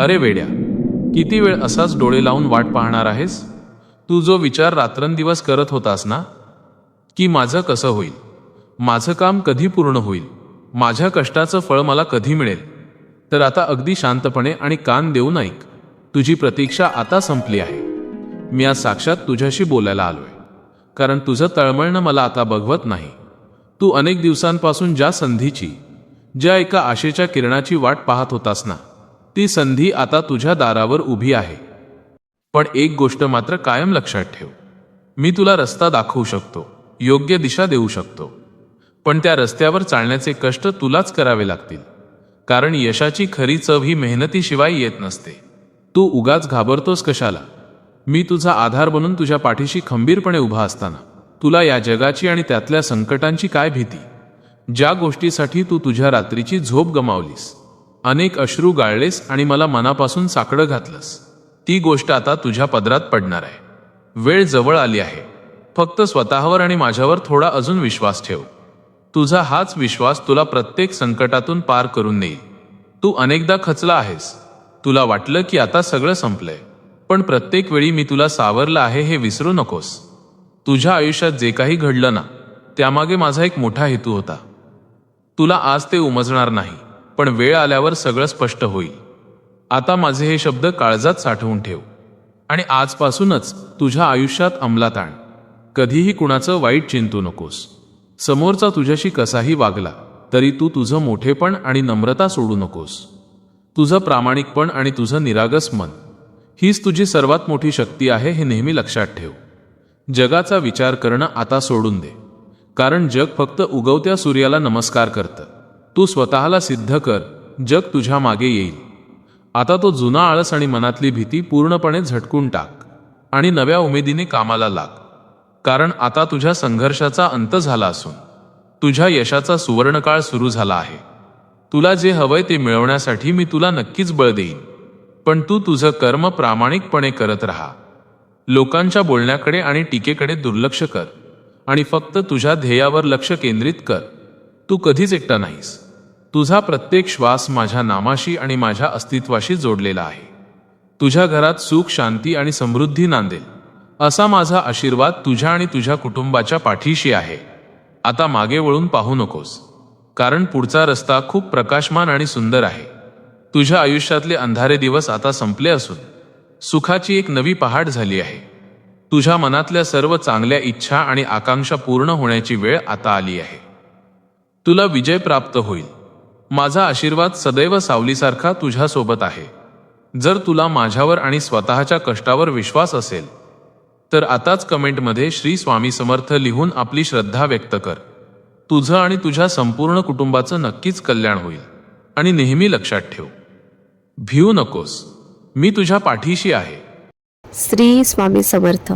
अरे वेड्या, किती वेळ असाच डोळे लावून वाट पाहणार आहेस? तू जो विचार रात्रंदिवस करत होतास ना, की माझं कसं होईल, माझं काम कधी पूर्ण होईल, माझ्या कष्टाचं फळ मला कधी मिळेल, तर आता अगदी शांतपणे आणि कान देऊन ऐक. तुझी प्रतीक्षा आता संपली आहे. मी आज साक्षात तुझ्याशी बोलायला आलोय, कारण तुझं तळमळणं मला आता बघवत नाही. तू अनेक दिवसांपासून ज्या संधीची, ज्या एका आशेच्या किरणाची वाट पाहत होतास ना, ती संधी आता तुझ्या दारावर उभी आहे. पण एक गोष्ट मात्र कायम लक्षात ठेव. मी तुला रस्ता दाखवू शकतो, योग्य दिशा देऊ शकतो, पण त्या रस्त्यावर चालण्याचे कष्ट तुलाच करावे लागतील. कारण यशाची खरी चव ही मेहनतीशिवाय येत नसते. तू उगाच घाबरतोस कशाला? मी तुझा आधार बनून तुझ्या पाठीशी खंबीरपणे उभा असताना तुला या जगाची आणि त्यातल्या संकटांची काय भीती? ज्या गोष्टीसाठी तू तुझ्या रात्रीची झोप गमावलीस, अनेक अश्रू गाळलेस आणि मला मनापासून साकडं घातलंस, ती गोष्ट आता तुझ्या पदरात पडणार आहे. वेळ जवळ आली आहे. फक्त स्वतःवर आणि माझ्यावर थोडा अजून विश्वास ठेव. तुझा हाच विश्वास तुला प्रत्येक संकटातून पार करून नेईल. तू अनेकदा खचला आहेस. तुला वाटलं की आता सगळं संपलंय, पण प्रत्येक वेळी मी तुला सावरलं आहे हे विसरू नकोस. तुझ्या आयुष्यात जे काही घडलं ना, त्यामागे माझा एक मोठा हेतू होता. तुला आज ते उमजणार नाही, पण वेळ आल्यावर सगळं स्पष्ट होईल. आता माझे हे शब्द काळजात साठवून ठेव आणि आजपासूनच तुझ्या आयुष्यात अंमलात आण. कधीही कुणाचं वाईट चिंतू नकोस. समोरचा तुझ्याशी कसाही वागला तरी तू तुझं मोठेपण आणि नम्रता सोडू नकोस. तुझं प्रामाणिकपण आणि तुझं निरागस मन हीच तुझी सर्वात मोठी शक्ती आहे, हे नेहमी लक्षात ठेव. जगाचा विचार करणं आता सोडून दे, कारण जग फक्त उगवत्या सूर्याला नमस्कार करतं. तू स्वतःला सिद्ध कर, जग तुझ्या मागे येईल. आता तो जुना आळस आणि मनातली भीती पूर्णपणे झटकून टाक आणि नव्या उमेदीने कामाला लाग. कारण आता तुझ्या संघर्षाचा अंत झाला असून तुझ्या यशाचा सुवर्णकाळ सुरू झाला आहे. तुला जे हवंय ते मिळवण्यासाठी मी तुला नक्कीच बळ देईन, पण तू तुझं कर्म प्रामाणिकपणे करत राहा. लोकांच्या बोलण्याकडे आणि टीकेकडे दुर्लक्ष कर आणि फक्त तुझ्या ध्येयावर लक्ष केंद्रित कर. तू कधीच एकटा नाहीस. तुझा प्रत्येक श्वास माझ्या नामाशी आणि माझ्या अस्तित्वाशी जोडलेला आहे. तुझ्या घरात सुख, शांती आणि समृद्धी नांदेल असा माझा आशीर्वाद तुझ्या आणि तुझ्या कुटुंबाच्या पाठीशी आहे. आता मागे वळून पाहू नकोस, कारण पुढचा रस्ता खूप प्रकाशमान आणि सुंदर आहे. तुझ्या आयुष्यातले अंधारे दिवस आता संपले असून सुखाची एक नवी पहाट झाली आहे. तुझ्या मनातल्या सर्व चांगल्या इच्छा आणि आकांक्षा पूर्ण होण्याची वेळ आता आली आहे. तुला विजय प्राप्त होईल. माझा आशीर्वाद सदैव सावलीसारखा तुझ्या सोबत आहे. जर तुला माझ्यावर आणि स्वतःच्या कष्टावर विश्वास असेल तर आताच कमेंटमध्ये श्री स्वामी समर्थ लिहून आपली श्रद्धा व्यक्त कर. तुझं आणि तुझ्या संपूर्ण कुटुंबाचं नक्कीच कल्याण होईल. आणि नेहमी लक्षात ठेव, भिवू नकोस, मी तुझ्या पाठीशी आहे. श्री स्वामी समर्थ.